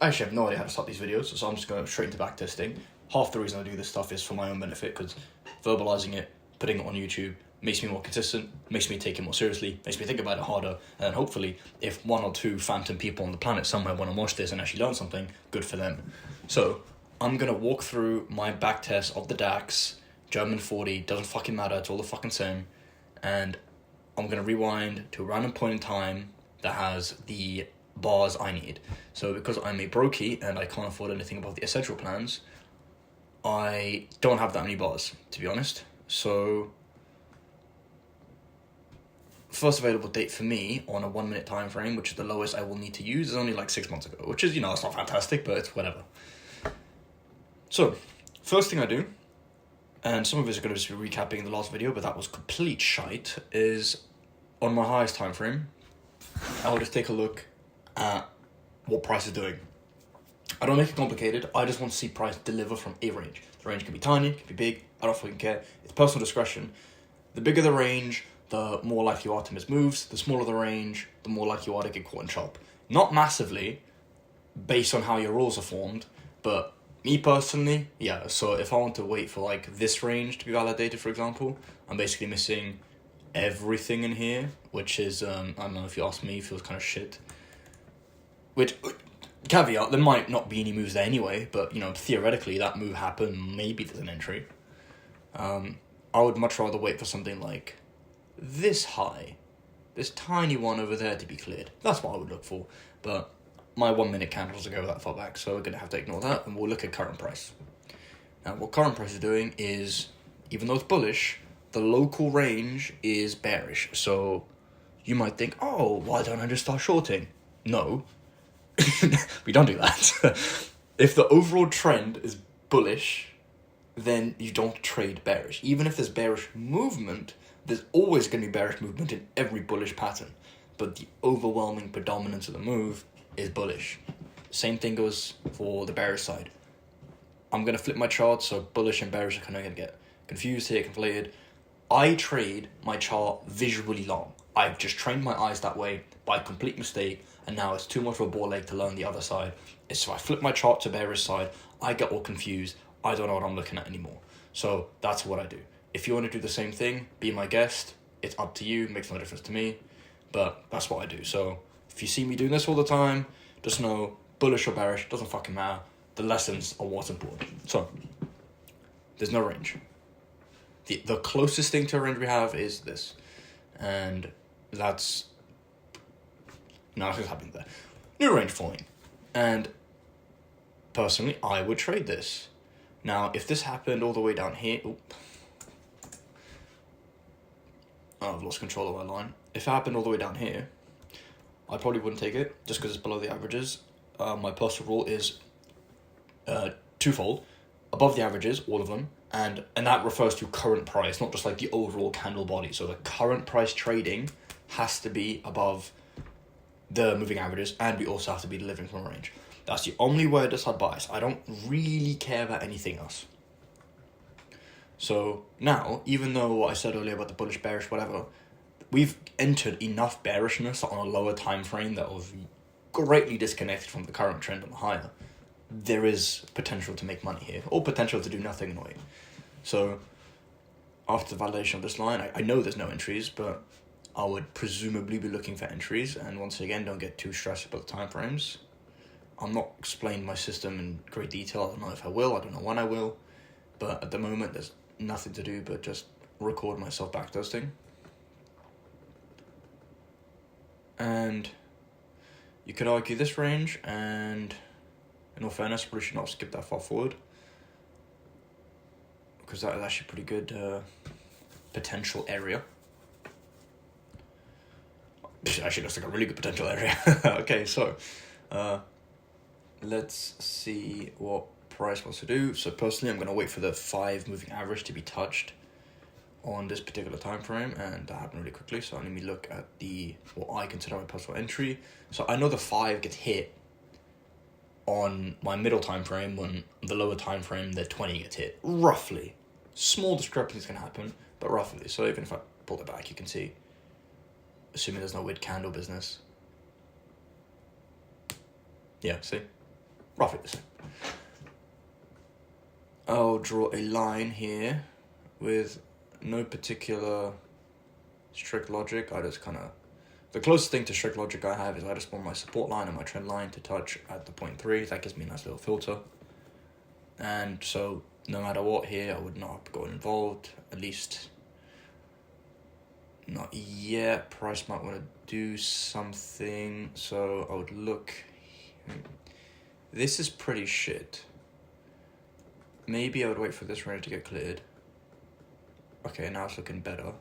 I actually have no idea how to start these videos, so I'm just going straight into backtesting. Half the reason I do this stuff is for my own benefit, because verbalizing it, putting it on YouTube, makes me more consistent, makes me take it more seriously, makes me think about it harder, and then hopefully, if one or two phantom people on the planet somewhere want to watch this and actually learn something, good for them. So, I'm going to walk through my backtest of the DAX, German 40, doesn't fucking matter, it's all the fucking same, and I'm going to rewind to a random point in time that has the bars I need. So because I'm a brokey and I can't afford anything above the essential plans, I don't have that many bars, to be honest. So first available date for me on a 1 minute time frame, which is the lowest I will need to use, is only like 6 months ago, which is, it's not fantastic, but it's whatever. So first thing I do, and some of it is going to just be recapping the last video, but that was complete shite, is on my highest time frame, I'll just take a look at what price is doing. I don't make it complicated, I just want to see price deliver from a range. The range can be tiny, it can be big, I don't fucking care. It's personal discretion. The bigger the range, the more likely you are to miss moves. The smaller the range, the more likely you are to get caught in chop. Not massively, based on how your rules are formed, but me personally, yeah. So if I want to wait for like this range to be validated, for example, I'm basically missing everything in here, which is, I don't know, if you ask me, feels kind of shit. Which, caveat, there might not be any moves there anyway, but, theoretically that move happened, maybe there's an entry. I would much rather wait for something like this high, this tiny one over there to be cleared. That's what I would look for, but my 1 minute candle doesn't go that far back, so we're going to have to ignore that, and we'll look at current price. Now, what current price is doing is, even though it's bullish, the local range is bearish. So you might think, oh, why don't I just start shorting? No, we don't do that. If the overall trend is bullish, then you don't trade bearish. Even if there's bearish movement, there's always going to be bearish movement in every bullish pattern. But the overwhelming predominance of the move is bullish. Same thing goes for the bearish side. I'm going to flip my chart, so bullish and bearish are kind of going to get confused here, conflated. I trade my chart visually long. I've just trained my eyes that way by complete mistake, and now it's too much of a ball ache to learn the other side. So I flip my chart to bearish side, I get all confused, I don't know what I'm looking at anymore. So that's what I do. If you want to do the same thing, be my guest. It's up to you, makes no difference to me, but that's what I do. So if you see me doing this all the time, just know, bullish or bearish, doesn't fucking matter. The lessons are what's important. So, there's no range. The closest thing to a range we have is this. And that's... nothing's happening there. New range forming. And personally, I would trade this. Now, if this happened all the way down here... Oh, I've lost control of my line. If it happened all the way down here, I probably wouldn't take it, just because it's below the averages. My personal rule is twofold. Above the averages, all of them, and that refers to current price, not just like the overall candle body. So the current price trading has to be above the moving averages, and we also have to be delivering from a range. That's the only way I decide bias. I don't really care about anything else. So now, even though what I said earlier about the bullish, bearish, whatever, we've entered enough bearishness on a lower time frame that was greatly disconnected from the current trend on the higher. There is potential to make money here, or potential to do nothing in a way. So after the validation of this line, I know there's no entries, but I would presumably be looking for entries. And once again, don't get too stressed about the time frames. I'm not explaining my system in great detail. I don't know if I will, I don't know when I will, but at the moment there's nothing to do but just record myself backtesting. And you could argue this range, and in all fairness, probably should not skip that far forward, because that is actually pretty good potential area. Actually looks like a really good potential area. Okay, so let's see what price wants to do. So personally, I'm going to wait for the 5 moving average to be touched on this particular time frame, and that happened really quickly. So let me look at what I consider my personal entry. So I know the 5 gets hit on my middle time frame, when the lower time frame, the 20 gets hit. Roughly. Small discrepancies can happen, but roughly. So even if I pull it back, you can see, assuming there's no weird candle business. Yeah, see? roughly the same. I'll draw a line here with no particular strict logic. I just kind of, the closest thing to strict logic I have is I just want my support line and my trend line to touch at the 0.3. That gives me a nice little filter. And so no matter what here, I would not go involved, at least not yet. Price might want to do something, so I would look. This is pretty shit. Maybe I would wait for this range to get cleared. Okay, now it's looking better.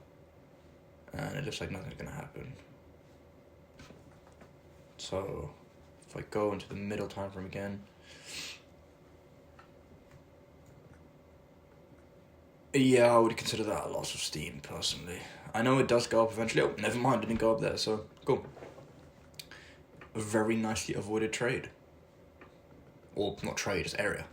And it looks like nothing's gonna happen. So if I go into the middle time frame again, yeah, I would consider that a loss of steam, personally. I know it does go up eventually. Oh, never mind, it didn't go up there, so cool. A very nicely avoided trade. Or not trade, just area.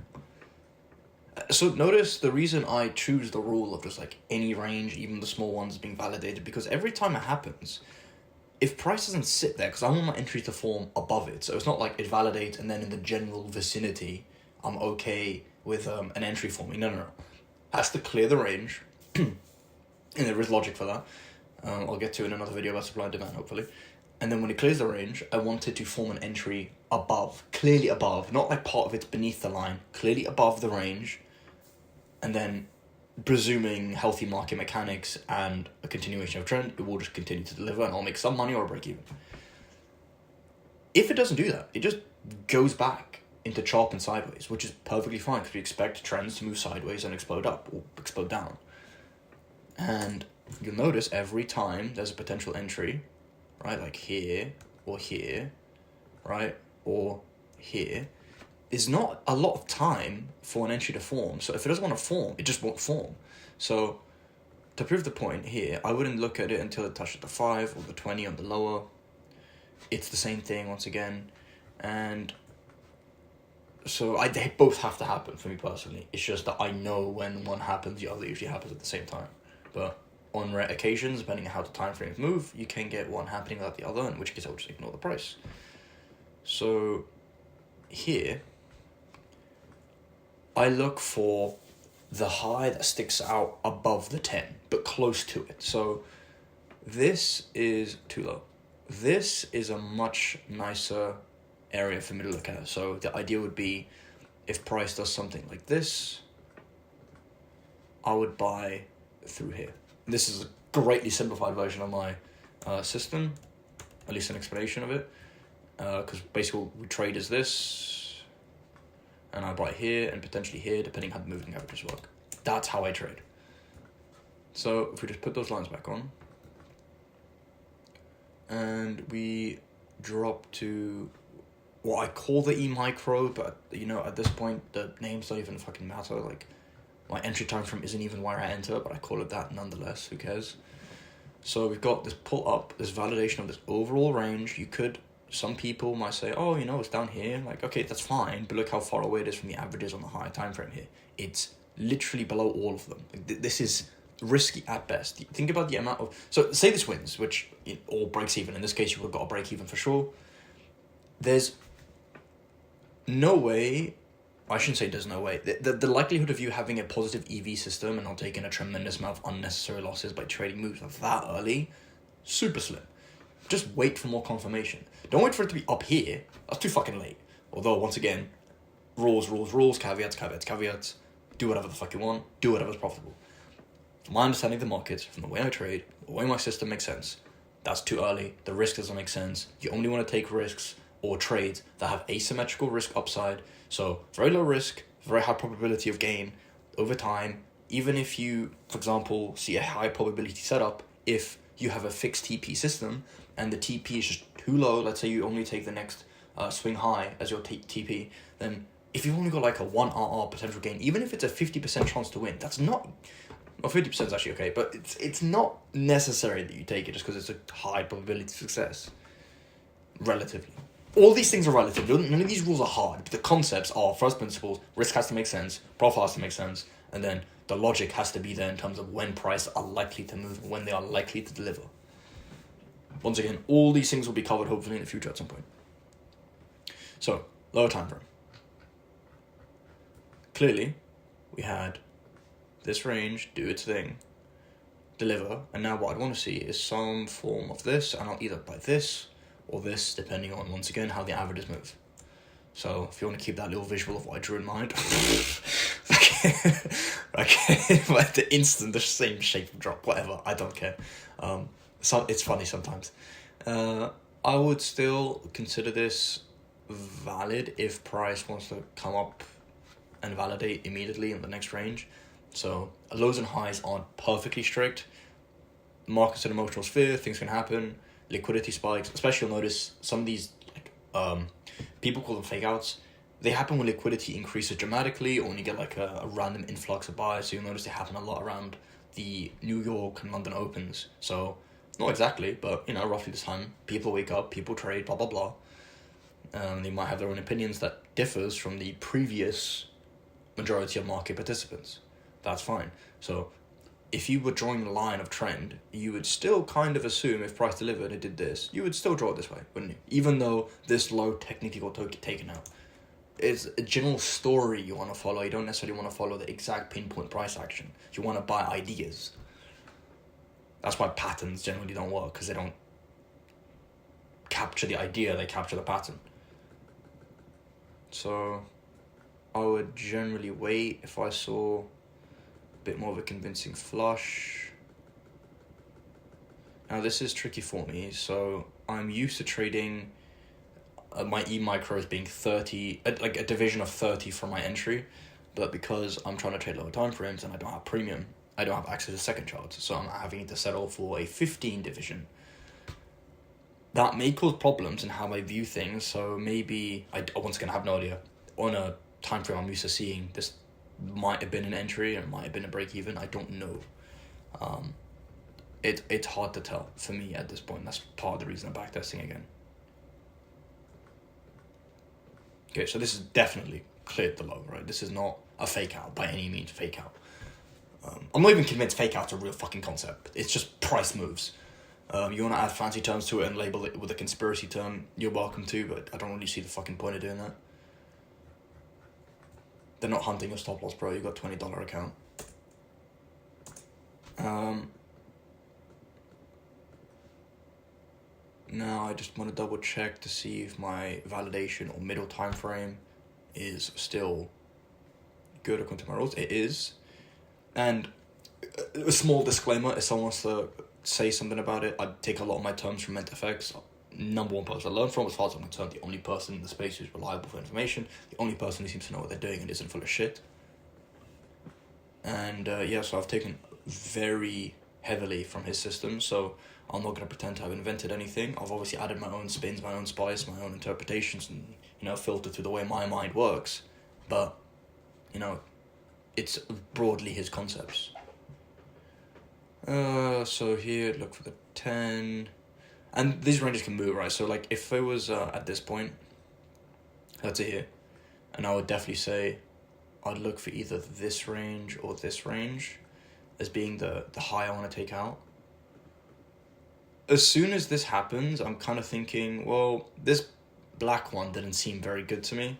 So notice the reason I choose the rule of just like any range, even the small ones, being validated, because every time it happens, if price doesn't sit there, because I want my entry to form above it, so it's not like it validates and then in the general vicinity, I'm okay with an entry forming. No. Has to clear the range, and there is logic for that. I'll get to in another video about supply and demand, hopefully. And then when it clears the range, I want it to form an entry above, clearly above, not like part of it's beneath the line, clearly above the range. And then, presuming healthy market mechanics and a continuation of trend, it will just continue to deliver and I'll make some money or break even. If it doesn't do that, it just goes back into chop and sideways, which is perfectly fine because we expect trends to move sideways and explode up or explode down. And you'll notice every time there's a potential entry, right, like here or here, right, or here, is not a lot of time for an entry to form. So if it doesn't want to form, it just won't form. So to prove the point here, I wouldn't look at it until it touches the 5 or the 20 on the lower. It's the same thing once again. And so they both have to happen for me personally. It's just that I know when one happens, the other usually happens at the same time. But on rare occasions, depending on how the time frames move, you can get one happening without the other, in which case I would just ignore the price. So here, I look for the high that sticks out above the 10, but close to it. So this is too low. This is a much nicer area for me to look at. So the idea would be if price does something like this, I would buy through here. This is a greatly simplified version of my system, at least an explanation of it, because basically what we trade is this, and I buy here and potentially here, depending how the moving averages work. That's how I trade. So if we just put those lines back on, and we drop to what I call the E micro, but you know, at this point, the names don't even fucking matter. Like, my entry time frame isn't even where I enter, but I call it that nonetheless, who cares? So we've got this pull up, this validation of this overall range. Some people might say, oh, you know, it's down here. Like, okay, that's fine, but look how far away it is from the averages on the higher time frame here. It's literally below all of them. Like, this is risky at best. Think about the amount of... So say this wins, which or breaks even. In this case, you would have got a break even for sure. There's no way... I shouldn't say there's no way. The likelihood of you having a positive EV system and not taking a tremendous amount of unnecessary losses by trading moves that early, super slim. Just wait for more confirmation. Don't wait for it to be up here. That's too fucking late. Although, once again, rules, caveats. Do whatever the fuck you want. Do whatever's profitable. From my understanding of the markets, from the way I trade, the way my system makes sense, that's too early. The risk doesn't make sense. You only want to take risks or trades that have asymmetrical risk upside. So, very low risk, very high probability of gain over time. Even if you, for example, see a high probability setup, if you have a fixed TP system and the TP is just too low, let's say you only take the next swing high as your TP, then if you've only got like a 1 RR potential gain, even if it's a 50% chance to win, that's not... Well, 50% is actually okay, but it's not necessary that you take it just because it's a high probability of success. Relatively. All these things are relative. None of these rules are hard. The concepts are first principles, risk has to make sense, profile has to make sense, and then the logic has to be there in terms of when prices are likely to move, when they are likely to deliver. Once again, all these things will be covered hopefully in the future at some point. So, lower time frame. clearly, we had this range do its thing, deliver, and now what I'd want to see is some form of this, and I'll either buy this or this, depending on, once again, how the averages move. So if you want to keep that little visual of what I drew in mind, okay, like the instant, the same shape of drop, whatever, I don't care. So it's funny sometimes. I would still consider this valid if price wants to come up and validate immediately in the next range. So lows and highs aren't perfectly strict. Markets an emotional sphere, things can happen, liquidity spikes, especially you'll notice some of these, like, people call them fake outs. They happen when liquidity increases dramatically or when you get like a random influx of buyers. So you'll notice they happen a lot around the New York and London Opens. So not exactly, but roughly this time, people wake up, people trade, blah, blah, blah. They might have their own opinions that differs from the previous majority of market participants. That's fine. So if you were drawing the line of trend, you would still kind of assume if price delivered, it did this, you would still draw it this way, wouldn't you? Even though this low technically got taken out. It's a general story you want to follow. You don't necessarily want to follow the exact pinpoint price action. You want to buy ideas. That's why patterns generally don't work, because they don't capture the idea, they capture the pattern. So I would generally wait if I saw a bit more of a convincing flush. Now this is tricky for me, so I'm used to trading my E-micros being 30, like a division of 30 for my entry, but because I'm trying to trade lower time frames and I don't have premium, I don't have access to second charts, so I'm having to settle for a 15 division. That may cause problems in how I view things, so maybe, once again, I have no idea. On a time frame I'm used to seeing, this might have been an entry, or it might have been a break even, I don't know. It's hard to tell for me at this point. That's part of the reason I'm backtesting again. Okay, so this is definitely cleared the low, right? This is not a fake out by any means, fake out. I'm not even convinced fake out's a real fucking concept. It's just price moves. You want to add fancy terms to it and label it with a conspiracy term, you're welcome to, but I don't really see the fucking point of doing that. They're not hunting your stop loss, bro. You got $20 account. Now I just want to double check to see if my validation or middle time frame is still good according to my rules. It is. And a small disclaimer, if someone wants to say something about it, I take a lot of my terms from MentFX. Number one person I learned from, as far as I'm concerned, the only person in the space who's reliable for information, the only person who seems to know what they're doing and isn't full of shit. And so I've taken very heavily from his system, so I'm not going to pretend to have invented anything. I've obviously added my own spins, my own spice, my own interpretations, and filtered through the way my mind works, but it's broadly his concepts. So here, look for the 10, and these ranges can move, right? So like if it was at this point, that's it here, and I would definitely say I'd look for either this range or this range as being the high I want to take out. As soon as this happens, I'm kind of thinking, well, this black one didn't seem very good to me.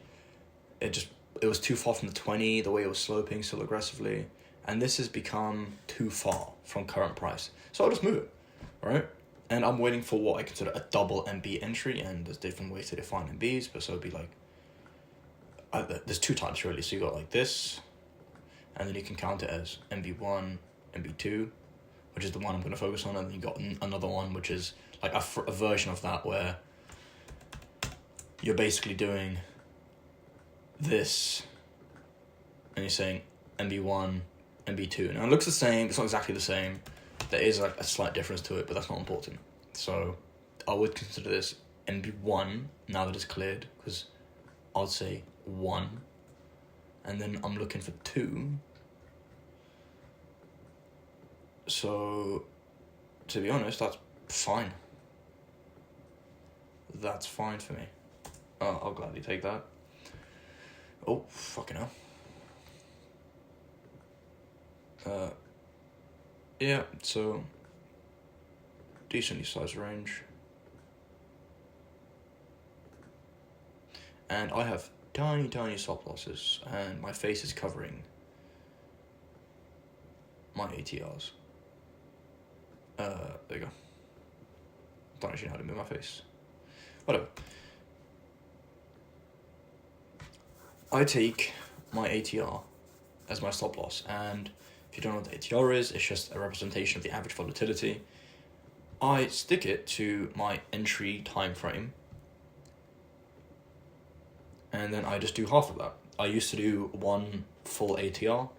It was too far from the 20, the way it was sloping so aggressively, and this has become too far from current price. So I'll just move it, right? And I'm waiting for what I consider a double MB entry, and there's different ways to define MBs, but so it'd be like, there's two types really. So you got like this, and then you can count it as MB1, MB2, which is the one I'm going to focus on, and then you got another one, which is like a version of that where you're basically doing this, and you're saying MB1, MB2. Now it looks the same, it's not exactly the same. There is like a slight difference to it, but that's not important. So I would consider this MB1 now that it's cleared, because I'd say 1, and then I'm looking for 2. So to be honest, that's fine. That's fine for me. I'll gladly take that. Oh, fucking hell. Yeah, so decently sized range. And I have tiny stop losses, and my face is covering my ATRs. There you go. Don't actually know how to move my face. Whatever. I take my ATR as my stop loss, and if you don't know what the ATR is, it's just a representation of the average volatility. I stick it to my entry time frame, and then I just do half of that. I used to do one full ATR.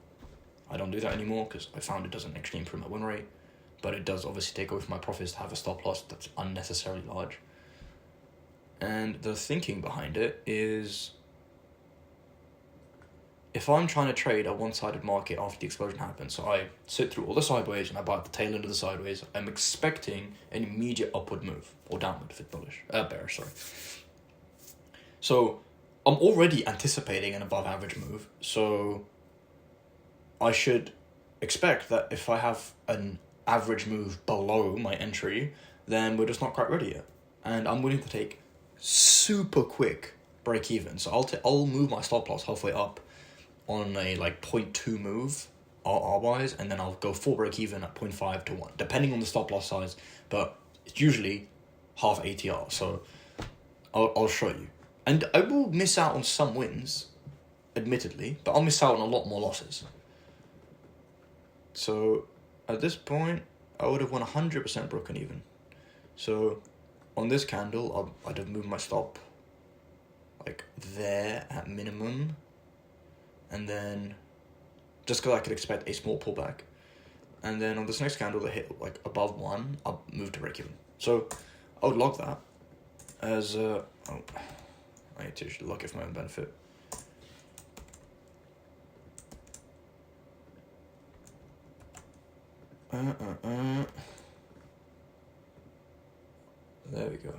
I don't do that anymore because I found it doesn't actually improve my win rate, but it does obviously take away from my profits to have a stop loss that's unnecessarily large. And the thinking behind it is, if I'm trying to trade a one-sided market after the explosion happens, so I sit through all the sideways and I buy at the tail end of the sideways, I'm expecting an immediate upward move, or downward if it's bearish, sorry. So I'm already anticipating an above average move, so I should expect that if I have an average move below my entry, then we're just not quite ready yet. And I'm willing to take super quick break even. So I'll move my stop loss halfway up on a 0.2 move RR wise, and then I'll go full break even at 0.5 to 1, depending on the stop loss size, but it's usually half ATR. So I'll show you. And I will miss out on some wins, admittedly, but I'll miss out on a lot more losses. So at this point, I would have won 100% broken even. So on this candle, I'd have moved my stop there at minimum, and then just because I could expect a small pullback, and then on this next candle that hit above 1, I'll move to break even. So I would log that as I need to log it for my own benefit. There we go.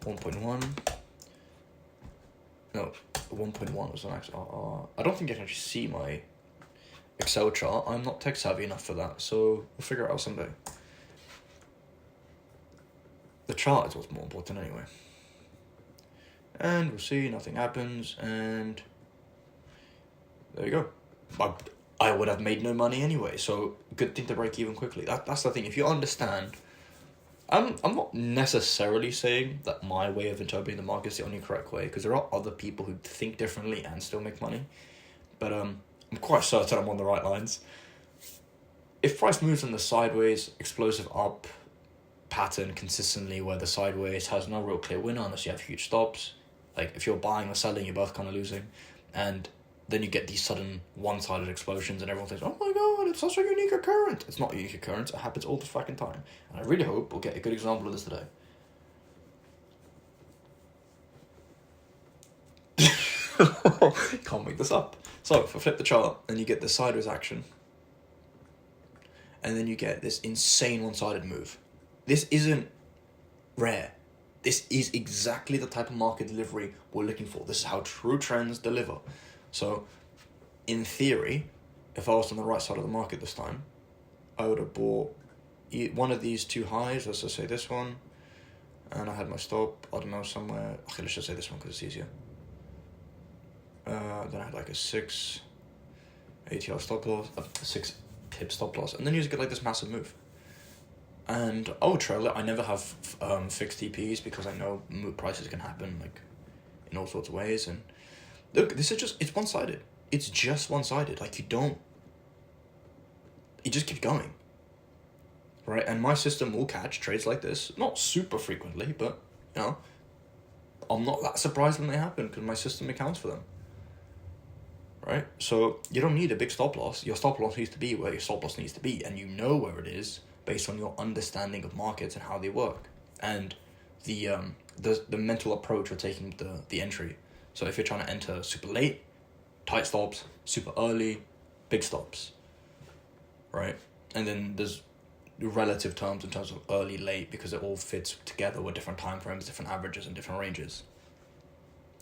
1.1. No, 1.1 was an actual RR. I don't think I can actually see my Excel chart. I'm not tech savvy enough for that, so we'll figure it out someday. The chart is what's more important anyway. And we'll see, nothing happens, and there you go. I would have made no money anyway, so good thing to break even quickly. That's the thing. If you understand, I'm not necessarily saying that my way of interpreting the market is the only correct way, because there are other people who think differently and still make money. But I'm quite certain I'm on the right lines. If price moves in the sideways, explosive up pattern consistently, where the sideways has no real clear winner unless you have huge stops, if you're buying or selling, you're both kind of losing, and then you get these sudden one-sided explosions and everyone thinks, oh my god, it's such a unique occurrence. It's not a unique occurrence, it happens all the fucking time. And I really hope we'll get a good example of this today. Can't make this up. So if I flip the chart, then you get the sideways action, and then you get this insane one-sided move. This isn't rare. This is exactly the type of market delivery we're looking for. This is how true trends deliver. So, in theory, if I was on the right side of the market this time, I would have bought one of these two highs, let's just say this one, and I had my stop, I don't know, somewhere, okay, let's just say this one because it's easier. Then I had a 6 ATR stop loss, 6 tip stop loss, and then you just get this massive move. And I would trail it. I never have fixed TPs because I know prices can happen in all sorts of ways. And look, this is it's one-sided. It's just one-sided. It just keeps going. Right? And my system will catch trades like this. Not super frequently, but, I'm not that surprised when they happen because my system accounts for them. Right? So you don't need a big stop loss. Your stop loss needs to be where your stop loss needs to be, and you know where it is based on your understanding of markets and how they work, and the mental approach of taking the entry. So if you're trying to enter super late, tight stops, super early, big stops, right? And then there's relative terms in terms of early, late, because it all fits together with different time frames, different averages, and different ranges.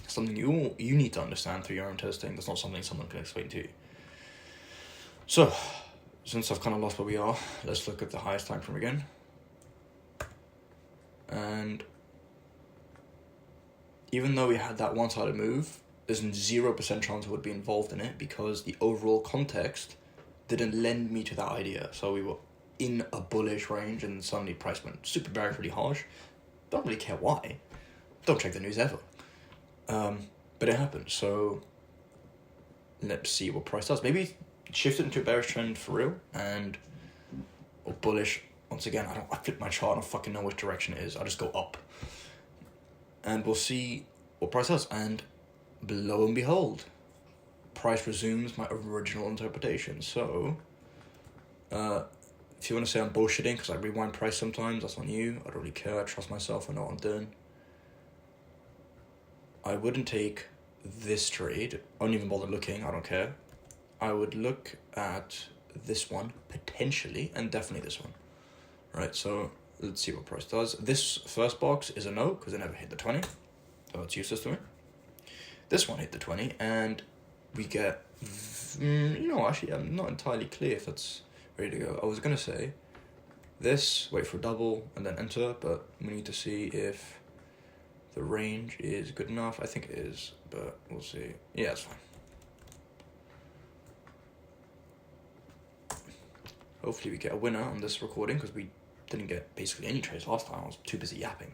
Something you need to understand through your own testing. That's not something someone can explain to you. So, since I've kind of lost where we are, let's look at the highest time frame again. And even though we had that one-sided move, there's 0% chance I would be involved in it because the overall context didn't lend me to that idea. So we were in a bullish range and suddenly price went super bearish, really harsh. Don't really care why. Don't check the news ever. But it happened. So let's see what price does. Maybe shift it into a bearish trend for real or bullish. Once again, I flip my chart. I don't fucking know which direction it is. I just go up. And we'll see what price does. And lo and behold, price resumes my original interpretation. So, if you want to say I'm bullshitting because I rewind price sometimes, that's on you. I don't really care. I trust myself. I know what I'm doing. I wouldn't take this trade. I don't even bother looking. I don't care. I would look at this one, potentially, and definitely this one. Right, so let's see what price does. This first box is a no, because it never hit the 20. So it's useless to me. This one hit the 20, and we get... actually, I'm not entirely clear if that's ready to go. I was going to say this, wait for double, and then enter, but we need to see if the range is good enough. I think it is, but we'll see. Yeah, it's fine. Hopefully we get a winner on this recording, because we didn't get basically any trades last time. I was too busy yapping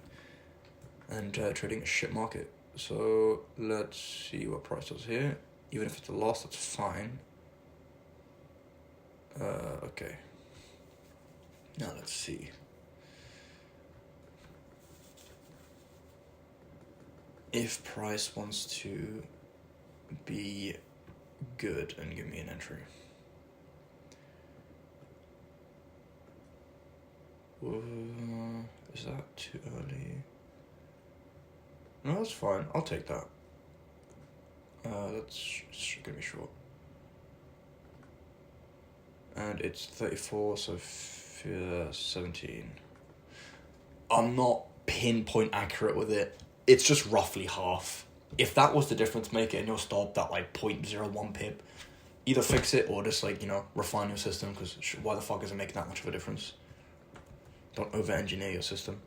and trading a shit market. So let's see what price does here. Even if it's a loss, that's fine. Okay. Now let's see. If price wants to be good and give me an entry. Is that too early? No, that's fine. I'll take that. That's gonna be short. And it's 34, so 17. I'm not pinpoint accurate with it. It's just roughly half. If that was the difference maker and you're stopped at like 0.01 pip, either fix it or just refine your system, because why the fuck is it making that much of a difference? Don't over-engineer your system.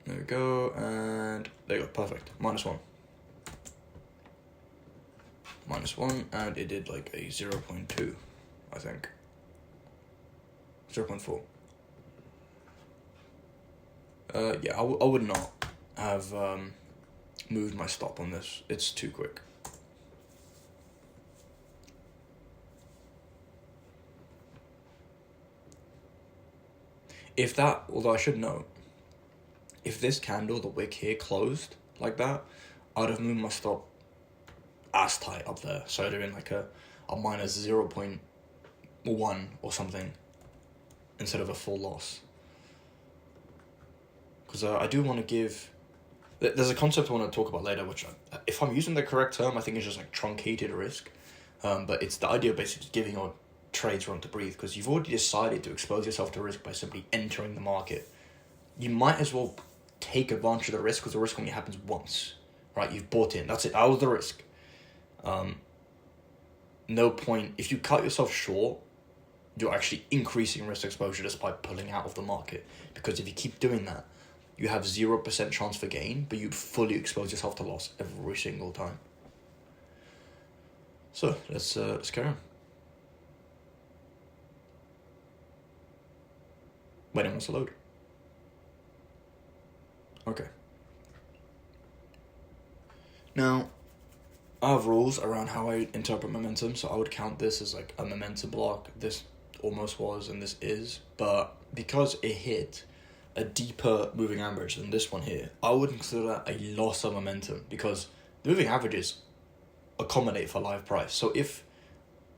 There we go, and there you go, perfect. -1. -1, and it did like a 0.2, I think. 0.4. Yeah, I would not have moved my stop on this. It's too quick. If that, although I should know, if this candle, the wick here, closed like that, I'd have moved my stop ass tight up there. So I'd have been like a minus 0.1 or something instead of a full loss. Because I do want to give... There's a concept I want to talk about later, which, if I'm using the correct term, I think it's just like truncated risk. But it's the idea of basically just giving your trades room to breathe, because you've already decided to expose yourself to risk by simply entering the market. You might as well take advantage of the risk, because the risk only happens once, right? You've bought in, that's it, that was the risk. No point, if you cut yourself short, you're actually increasing risk exposure just by pulling out of the market, because if you keep doing that, you have 0% chance for gain, but you'd fully expose yourself to loss every single time. So let's carry on. Waiting wants to load. Okay. Now, I have rules around how I interpret momentum, so I would count this as like a momentum block. This almost was, and this is, but because it hit a deeper moving average than this one here, I would consider that a loss of momentum, because the moving averages accommodate for live price. So if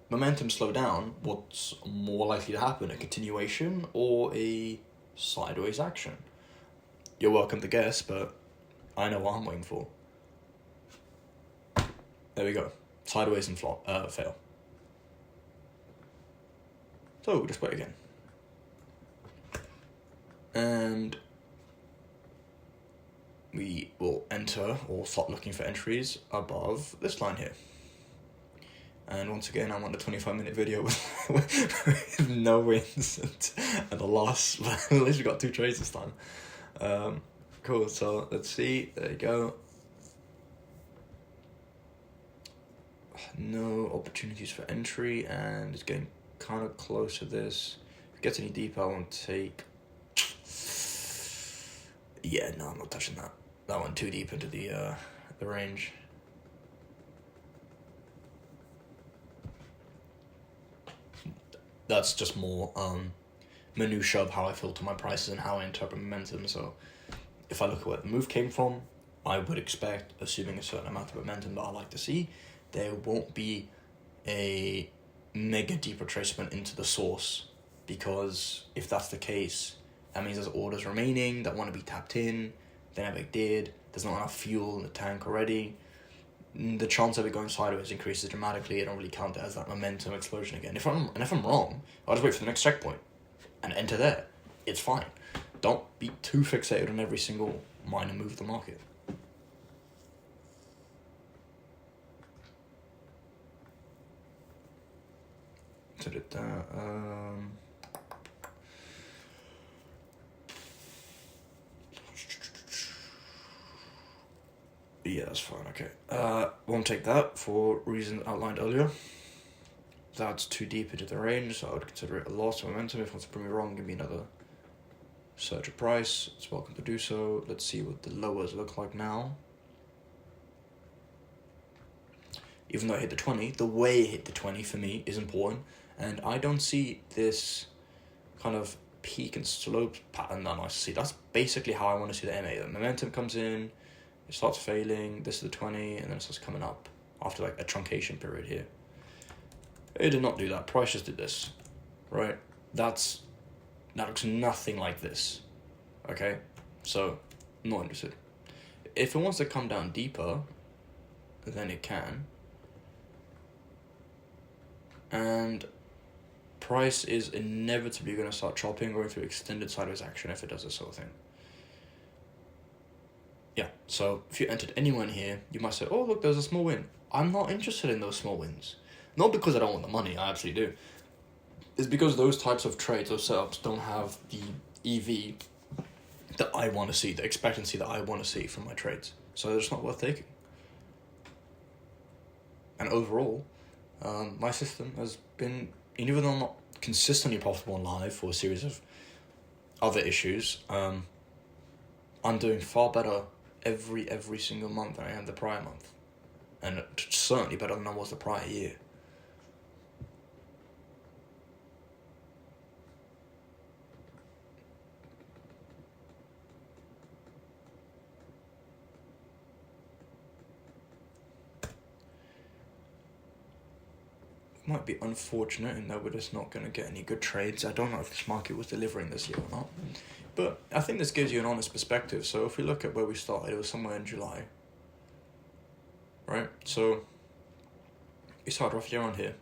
momentum slow down, what's more likely to happen? A continuation or a sideways action? You're welcome to guess, but I know what I'm waiting for. There we go. Sideways and fail. So we'll just wait again. And we will enter or start looking for entries above this line here. And once again, I'm on a 25-minute video with no wins and a loss. But at least we got 2 trades this time. Cool, so let's see. There you go. No opportunities for entry, and it's getting kind of close to this. If it gets any deeper, I won't take. Yeah, no, I'm not touching that. That went too deep into the range. That's just more minutia of how I filter my prices and how I interpret momentum. So if I look at where the move came from, I would expect, assuming a certain amount of momentum that I like to see, there won't be a mega deep retracement into the source, because if that's the case, that means there's orders remaining that want to be tapped in. They never did. There's not enough fuel in the tank already. The chance of it going sideways increases dramatically. I don't really count it as that momentum explosion again. If I'm wrong, I'll just wait for the next checkpoint and enter there. It's fine. Don't be too fixated on every single minor move of the market. Yeah, that's fine, okay. Won't take that for reasons outlined earlier. That's too deep into the range, so I would consider it a loss of momentum. If it wants to prove me wrong, give me another surge of price. It's welcome to do so. Let's see what the lowers look like now. Even though it hit the 20, the way it hit the 20 for me is important. And I don't see this kind of peak and slope pattern that nice to see. That's basically how I want to see the MA. The momentum comes in, it starts failing, this is the 20, and then it starts coming up after like a truncation period here. It did not do that. Price just did this, right? That looks nothing like this, okay? So, not interested. If it wants to come down deeper, then it can. And price is inevitably going to start chopping, going through extended sideways action if it does this sort of thing. Yeah, so if you entered anyone here, you might say, oh, look, there's a small win. I'm not interested in those small wins. Not because I don't want the money, I actually do. It's because those types of trades, those setups, don't have the EV that I want to see, the expectancy that I want to see from my trades. So they're just not worth taking. And overall, my system has been, even though I'm not consistently profitable on live for a series of other issues, I'm doing far better every single month than I am the prior month. And certainly better than I was the prior year. Might be unfortunate in that we're just not going to get any good trades. I don't know if this market was delivering this year or not. But I think this gives you an honest perspective. So if we look at where we started, it was somewhere in July. Right? So we started roughly around here.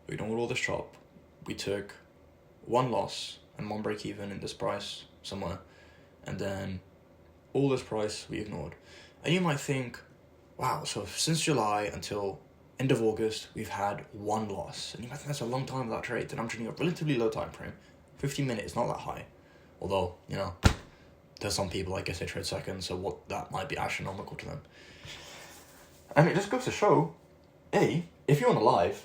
We ignored all this chop. We took one loss and one break even in this price somewhere. And then all this price we ignored. And you might think, wow, so since July until end of August, we've had one loss. And you might think that's a long time without trades. And I'm trading a relatively low time frame. 15 minutes is not that high. Although, you know, there's some people, I guess, they trade seconds, so what that might be astronomical to them. And it just goes to show, A, if you're on a live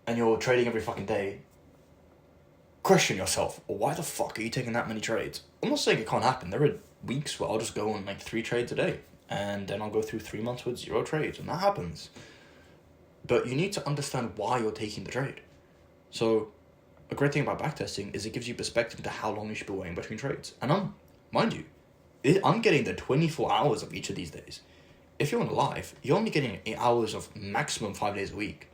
and you're trading every fucking day, question yourself, why the fuck are you taking that many trades? I'm not saying it can't happen. There are weeks where I'll just go on like 3 trades a day. And then I'll go through 3 months with 0 trades. And that happens. But you need to understand why you're taking the trade. So a great thing about backtesting is it gives you perspective to how long you should be waiting between trades. And mind you, I'm getting the 24 hours of each of these days. If you're on a live, you're only getting 8 hours of maximum 5 days a week.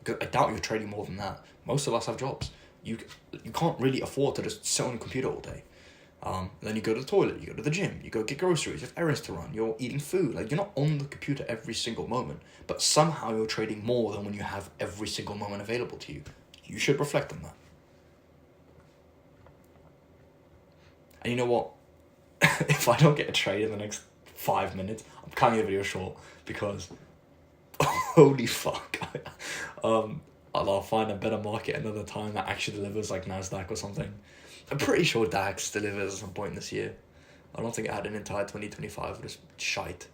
Because I doubt you're trading more than that. Most of us have jobs. You can't really afford to just sit on a computer all day. Then you go to the toilet, you go to the gym, you go get groceries, you have errands to run, you're eating food. Like, you're not on the computer every single moment, but somehow you're trading more than when you have every single moment available to you. You should reflect on that. And you know what? If I don't get a trade in the next 5 minutes, I'm cutting the video short because holy fuck. I'll find a better market another time that actually delivers, like NASDAQ or something. I'm pretty sure DAX delivers at some point this year. I don't think I had an entire 2025 just shite.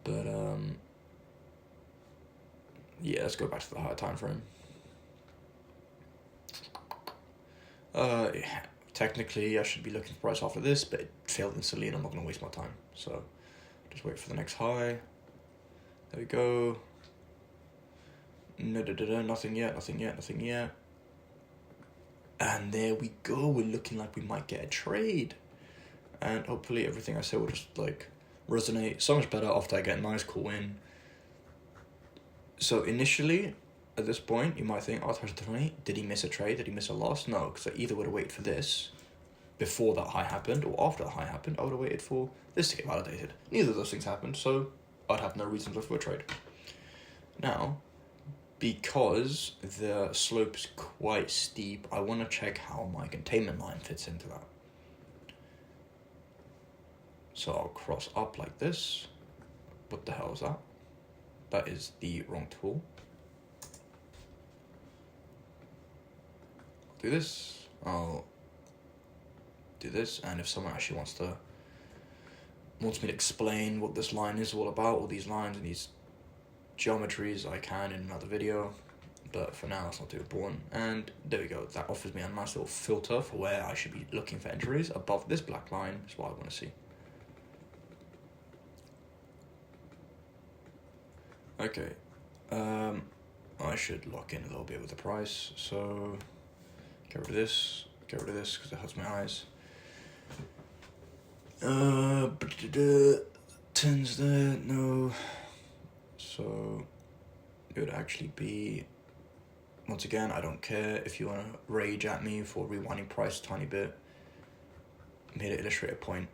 But yeah, let's go back to the higher time frame. Yeah, technically I should be looking for price after this, but it failed instantly and I'm not going to waste my time. So just wait for the next high. There we go. No, nothing yet, nothing yet, nothing yet. And there we go. We're looking like we might get a trade. And hopefully everything I say will just like resonate so much better after I get a nice cool win. So initially, at this point, you might think, oh, 2020, did he miss a trade? Did he miss a loss? No, because I either would have waited for this before that high happened, or after the high happened, I would have waited for this to get validated. Neither of those things happened, so I'd have no reason to look for a trade. Now, because the slope's quite steep, I want to check how my containment line fits into that. So I'll cross up like this. What the hell is that? That is the wrong tool. Do this. I'll do this, and if someone actually wants me to explain what this line is all about, all these lines and these geometries, I can in another video. But for now, it's not too important. And there we go. That offers me a nice little filter for where I should be looking for entries. Above this black line is what I want to see. Okay, I should lock in a little bit with the price, so get rid of this because it hurts my eyes. 10's there, no, so it would actually be, once again, I don't care if you want to rage at me for rewinding price a tiny bit. I'm here to illustrate a point.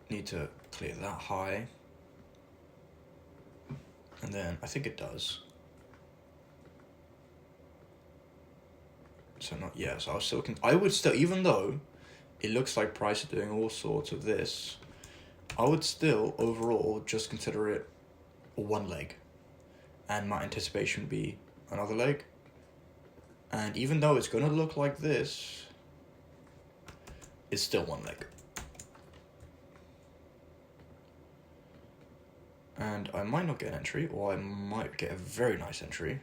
Need to clear that high, and then I think it does. So not, yeah, so I would still, even though it looks like price is doing all sorts of this, I would still overall just consider it one leg, and my anticipation would be another leg. And even though it's gonna look like this, it's still one leg. And I might not get an entry, or I might get a very nice entry.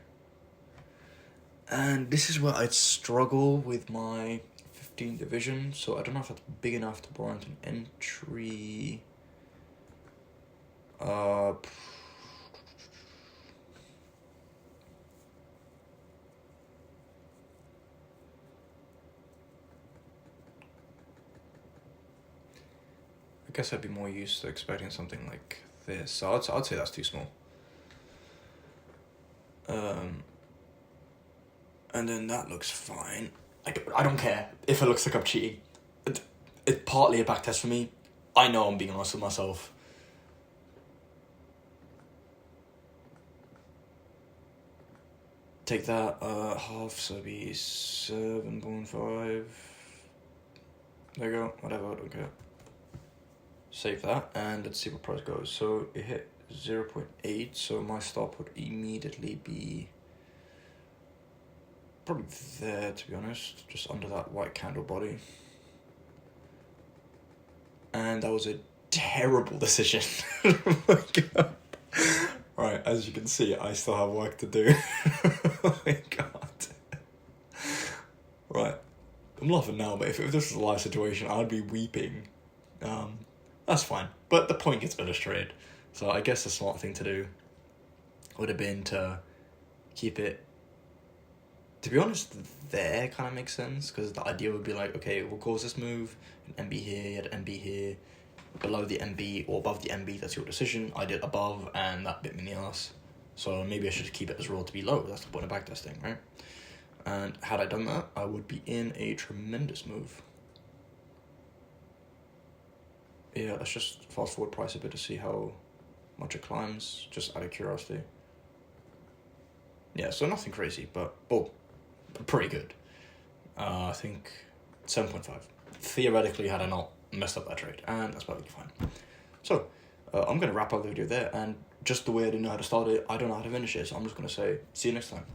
And this is where I'd struggle with my 15 division, so I don't know if that's big enough to warrant an entry. I guess I'd be more used to expecting something like this, so I'd say that's too small. And then that looks fine. I don't care if it looks like I'm cheating. It's partly a backtest for me. I know I'm being honest with myself. Take that, half, so it'd be 7.5. There you go, whatever, I don't care. Save that, and let's see what price goes. So it hit 0.8, so my stop would immediately be probably there, to be honest, just under that white candle body. And that was a terrible decision. Oh my god. Right, as you can see, I still have work to do. Oh my god. Right, I'm laughing now, but if this was a live situation, I'd be weeping. That's fine, but the point gets illustrated. So I guess the smart thing to do would have been to keep it, to be honest, there kind of makes sense, because the idea would be like, okay, we'll cause this move, an MB here, an MB here, below the MB or above the MB, that's your decision. I did above, and that bit me in the ass. So maybe I should keep it as raw to be low. That's the point of backtesting, right? And had I done that, I would be in a tremendous move. Yeah, let's just fast forward price a bit to see how much it climbs, just out of curiosity. Yeah, so nothing crazy, but pretty good. I think 7.5. Theoretically, had I not messed up that trade, and that's perfectly fine. So, I'm going to wrap up the video there, and just the way I didn't know how to start it, I don't know how to finish it, so I'm just going to say, see you next time.